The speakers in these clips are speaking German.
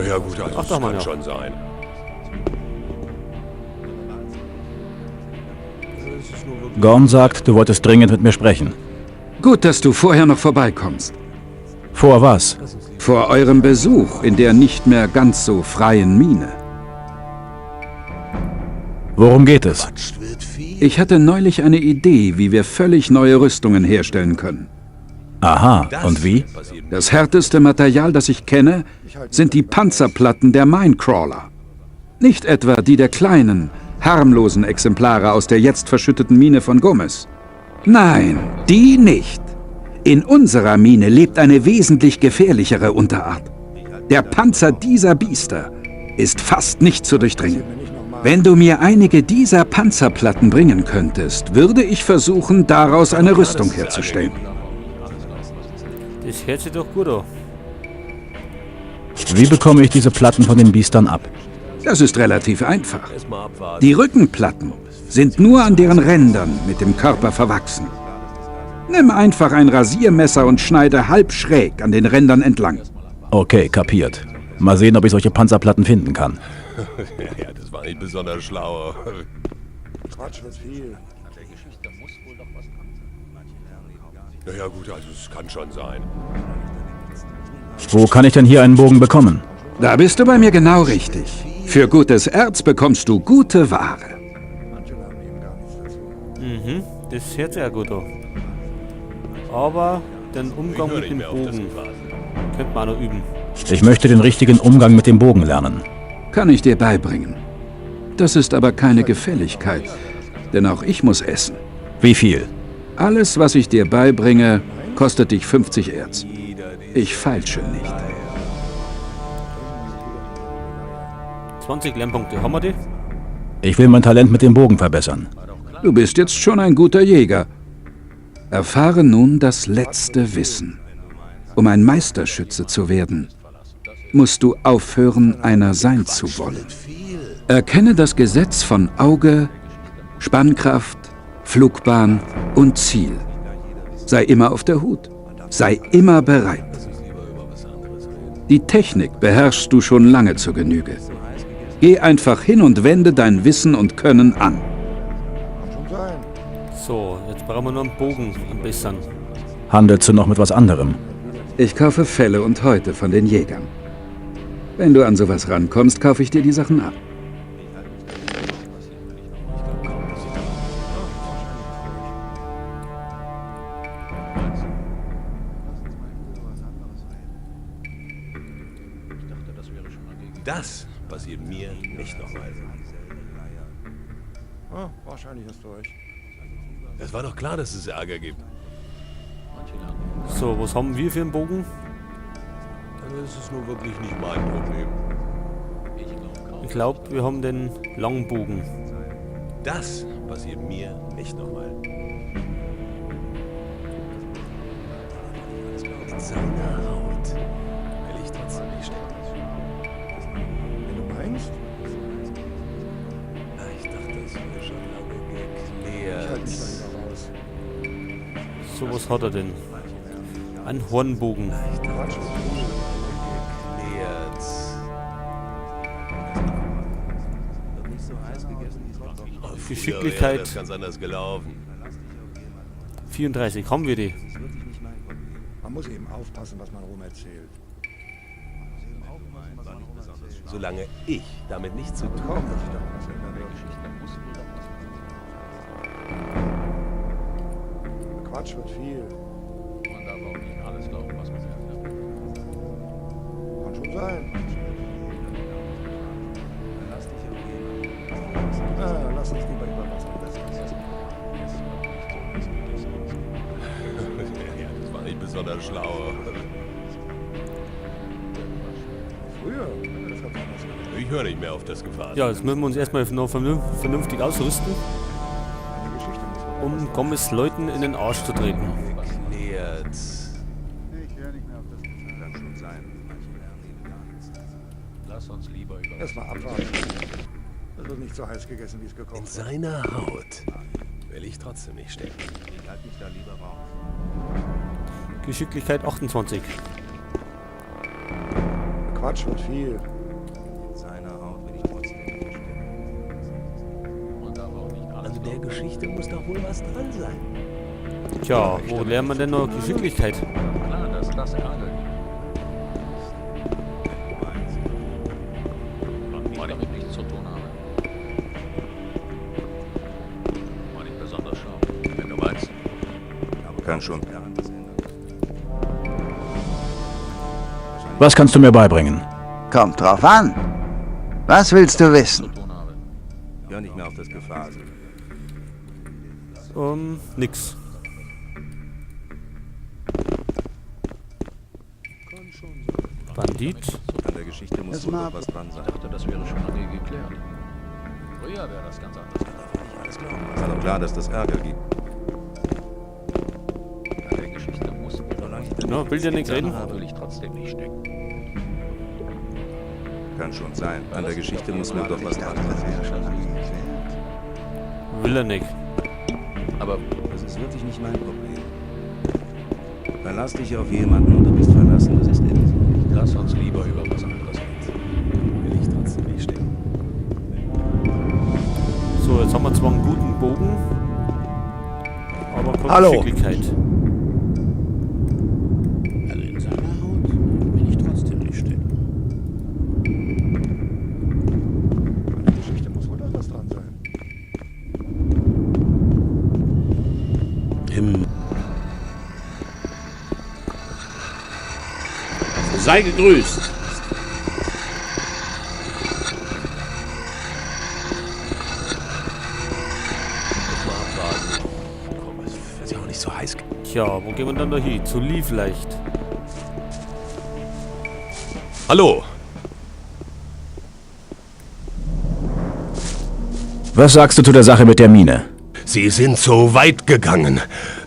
Ja gut, also das kann schon sein. Gorn sagt, du wolltest dringend mit mir sprechen. Gut, dass du vorher noch vorbeikommst. Vor was? Vor eurem Besuch in der nicht mehr ganz so freien Mine. Worum geht es? Ich hatte neulich eine Idee, wie wir völlig neue Rüstungen herstellen können. Aha, und wie? Das härteste Material, das ich kenne, sind die Panzerplatten der Minecrawler. Nicht etwa die der kleinen, harmlosen Exemplare aus der jetzt verschütteten Mine von Gomez. Nein, die nicht. In unserer Mine lebt eine wesentlich gefährlichere Unterart. Der Panzer dieser Biester ist fast nicht zu durchdringen. Wenn du mir einige dieser Panzerplatten bringen könntest, würde ich versuchen, daraus eine Rüstung herzustellen. Das hört sich doch gut an. Wie bekomme ich diese Platten von den Biestern ab? Das ist relativ einfach. Die Rückenplatten sind nur an deren Rändern mit dem Körper verwachsen. Nimm einfach ein Rasiermesser und schneide halb schräg an den Rändern entlang. Okay, kapiert. Mal sehen, ob ich solche Panzerplatten finden kann. Ja, das war nicht besonders schlau. Quatsch wird viel. Ja gut, also es kann schon sein. Wo kann ich denn hier einen Bogen bekommen? Da bist du bei mir genau richtig. Für gutes Erz bekommst du gute Ware. Mhm, das hört sich ja gut an. Aber den Umgang mit dem Bogen könnte man auch noch üben. Ich möchte den richtigen Umgang mit dem Bogen lernen. Kann ich dir beibringen. Das ist aber keine Gefälligkeit, denn auch ich muss essen. Wie viel? Alles, was ich dir beibringe, kostet dich 50 Erz. Ich feilsche nicht. 20 Lernpunkte, haben wir die? Ich will mein Talent mit dem Bogen verbessern. Du bist jetzt schon ein guter Jäger. Erfahre nun das letzte Wissen. Um ein Meisterschütze zu werden, musst du aufhören, einer sein zu wollen. Erkenne das Gesetz von Auge, Spannkraft, Flugbahn und Ziel. Sei immer auf der Hut. Sei immer bereit. Die Technik beherrschst du schon lange zur Genüge. Geh einfach hin und wende dein Wissen und Können an. So, jetzt brauchen wir nur einen Bogen am besseren. Handelst du noch mit was anderem? Ich kaufe Felle und Häute von den Jägern. Wenn du an sowas rankommst, kaufe ich dir die Sachen ab. Das passiert mir nicht nochmal. Oh, wahrscheinlich hast du recht. Es war doch klar, dass es Ärger gibt. So, was haben wir für einen Bogen? Das ist nur wirklich nicht mein Problem. Ich glaube, wir haben den langen Bogen. Das passiert mir nicht nochmal. In seiner Haut will ich trotzdem nicht stecken. Wenn du meinst, Ich dachte, das wäre schon lange ich halte mich da geklärt. lieber raus. So, was hat er denn? Ein Hornbogen. Quatsch wird viel. Geklärt. Geschicklichkeit. Wäre das ganz anders gelaufen. 34, haben wir die? Man muss eben aufpassen, was man rum erzählt. Solange ich damit nichts zu tun Kaum, habe. dass sich daran was ändern wird. Quatsch wird viel. Kann schon sein. Lass uns lieber über was anderes reden. Ja, das war nicht besonders schlau. Früher, das hat anders gemacht. Ich höre nicht mehr auf das Gefasel. Ja, jetzt müssen wir uns erstmal noch vernünftig ausrüsten, Eine Geschichte muss man um Gomez Leuten in den Arsch zu treten. Geklärt. Ich höre nicht mehr auf das Gefallen. Kann schon sein. Lass uns lieber über Erstmal abwarten. Das wird nicht so heiß gegessen, wie es In gekocht wird. seiner Haut will ich trotzdem nicht stecken. Ich halte mich da lieber raus. Geschicklichkeit 28. Quatsch wird viel. In seiner Haut will ich trotzdem nicht stecken. Und aber auch nicht alles. An der Geschichte muss doch wohl was dran sein. Tja, wo lernt man denn noch Geschicklichkeit? Klar, dass das Ärger gibt. Weil ich damit nichts zu tun habe. War nicht besonders schlau, wenn du meinst. Aber kann schon daran das ändern. Was kannst du mir beibringen? Kommt drauf an. Was willst du wissen? Tun habe. Hör nicht mehr auf das Gefasel. Nix. Bandit. An der Geschichte muss wohl doch was dran sein. Ich dachte, das wäre schon lange geklärt. Früher wäre das ganz anders. Alles klar. Es war doch klar, dass das Ärger gibt. An der Geschichte muss No, will der nicht reden? will ich trotzdem nicht stecken. Kann schon sein. An der Geschichte muss wohl doch was dran sein. Will er nicht. Aber Das ist wirklich nicht mein Problem. Verlass dich auf jemanden und du bist verlassen. Das ist eben so. lass uns lieber über was anderes reden. Will ich trotzdem nicht stecken. So, jetzt haben wir zwar einen guten Bogen, aber keine Hallo. Geschicklichkeit. Also in seiner Haut will ich trotzdem nicht stecken. An der Geschichte muss wohl doch was dran sein. Sei gegrüßt. Komm, es wird ja auch nicht so heiß. Tja, wo gehen wir dann da hin? Zu Lee vielleicht. Hallo. Was sagst du zu der Sache mit der Mine? Sie sind so weit gegangen.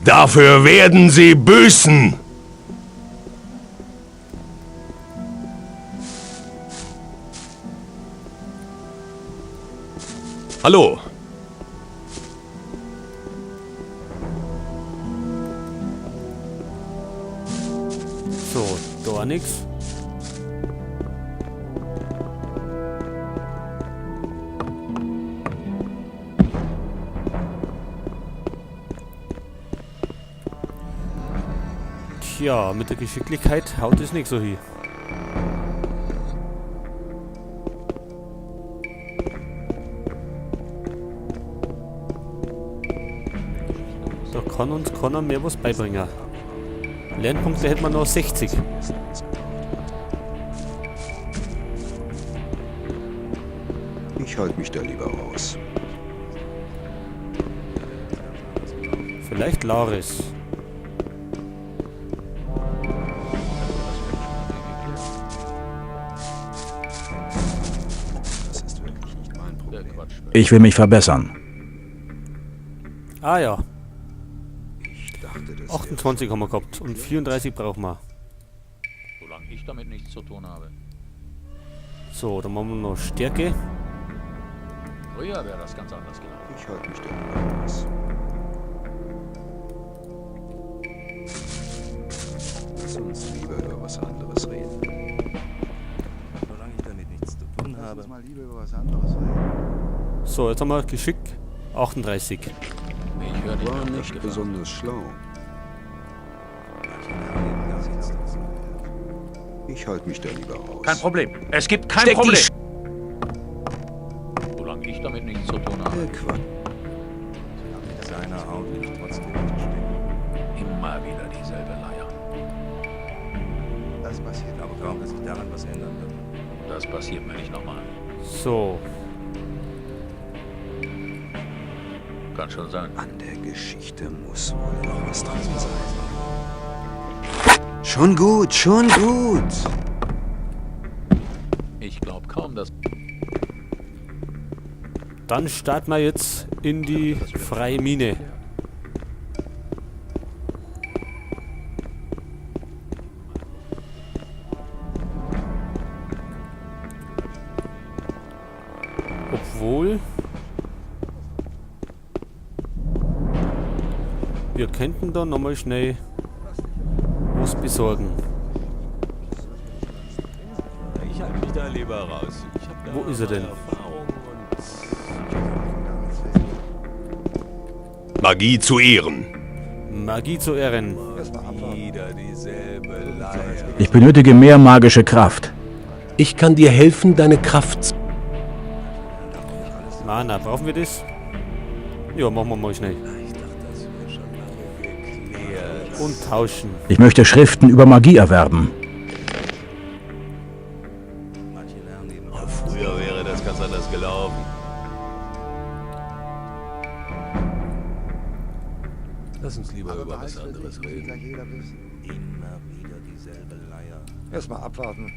Dafür werden Sie büßen. Hallo. So, da nix. Tja, mit der Geschicklichkeit haut es nicht so hin. Da kann uns keiner mehr was beibringen. Lernpunkte hätten wir noch 60. Ich halte mich da lieber raus. Vielleicht Laris. Das ist wirklich nicht mein Der Problem. Quatsch. Ich will mich verbessern. Ah ja, Ich dachte, das 28 haben wir gehabt und 34 brauchen wir. Solange ich damit nichts zu tun habe. So, dann machen wir noch Stärke. Früher wäre das ganz anders gelaufen. Ich halte mich da lieber raus. Lass uns lieber über was anderes reden. Solange ich damit nichts zu tun habe. mal lieber über was anderes reden. So, jetzt haben wir Geschick 38. Ich höre nicht War auf das nicht Gefasel. besonders schlau. Ich halte mich da lieber raus. Kein Problem. Es gibt kein Problem. Solange ich damit nichts zu tun habe. Quatsch. In seiner Haut will ich trotzdem nicht stecken. Immer wieder dieselbe Leier. Das passiert Ich glaube kaum, dass sich daran was ändern wird. Das passiert mir nicht nochmal. So, Kann schon sein. An der Geschichte muss wohl noch was dran sein. Schon gut, schon gut. Ich glaube kaum, dass... dann starten wir jetzt in die freie Mine. Obwohl wir könnten da nochmal schnell was besorgen. mich da lieber raus. Ich hab da Wo ist er denn? Erfahrung und Magie zu Ehren. Magie zu Ehren. Erstmal abwarten. Wieder dieselbe Leier. Ich benötige mehr magische Kraft. Ich kann dir helfen, deine Kraft zu... Mana, brauchen wir das? Ja, machen wir mal schnell. Und tauschen. Ich möchte Schriften über Magie erwerben. Früher wäre das ganz anders gelaufen. Lass uns lieber über was anderes reden. Gleich jeder wissen. Immer wieder dieselbe Leier. Erstmal abwarten.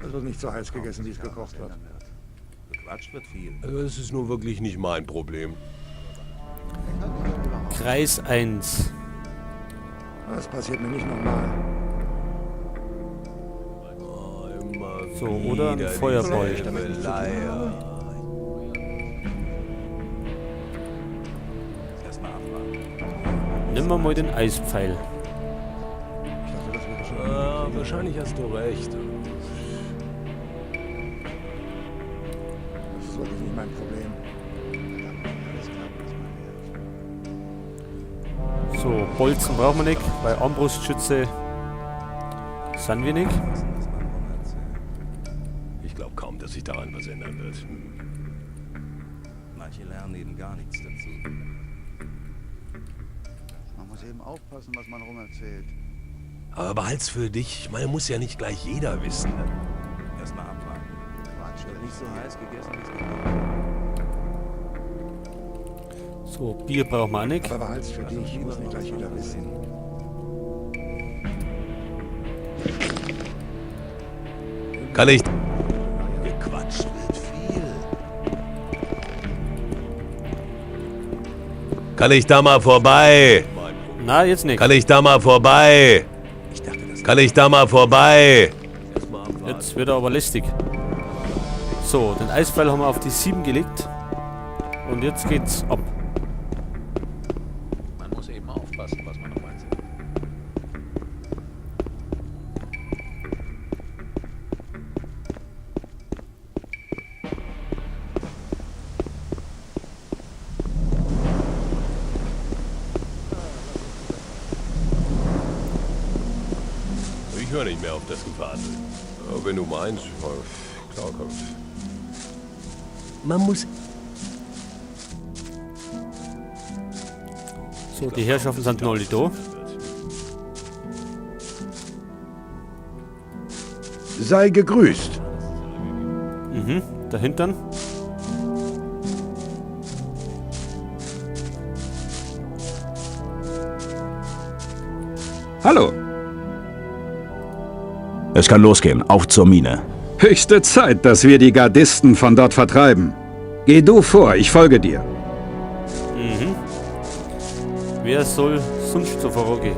Es wird nicht so heiß gegessen, wie es gekocht wird. Gequatscht wird viel. Also das ist nun wirklich nicht mein Problem. Kreis 1. Das passiert mir nicht nochmal. So, oder ein Feuerball. Leier. Erstmal abwarten. Nehmen wir mal den Eispfeil. Ich dachte, das wäre schon. Wahrscheinlich hast du recht. Das ist wirklich nicht mein Problem. So, Bolzen brauchen wir nicht, weil Armbrustschütze sind wir nicht. Ich glaube kaum, dass sich daran was ändern wird. Manche lernen eben gar nichts dazu. Man muss eben aufpassen, was man rumerzählt. Aber behalt's für dich. Ich meine, muss ja nicht gleich jeder wissen. Erstmal abwarten. Quatsch, Wird nicht so heiß gegessen, wie es gekocht. So, Bier brauchen wir auch nicht. Aber behalt's für dich, muss nicht gleich jeder wissen. Kann ich... Gequatscht wird viel. Kann ich da mal vorbei? Na, jetzt nicht. Kann ich da mal vorbei? Kann ich da mal vorbei? Jetzt wird er aber lästig. So, den Eispfeil haben wir auf die 7 gelegt. Und jetzt geht's ab. Man muss eben aufpassen, was man rumhält. Ich höre nicht mehr auf das Gefasel. Ja, wenn du meinst, klar, komm. Man muss... So, die Herrschaften sind noch nicht da. Sei gegrüßt. Mhm, dahinter. Hallo. Es kann losgehen. Auf zur Mine. Höchste Zeit, dass wir die Gardisten von dort vertreiben. Geh du vor, ich folge dir. Wer soll sonst so vorangehen?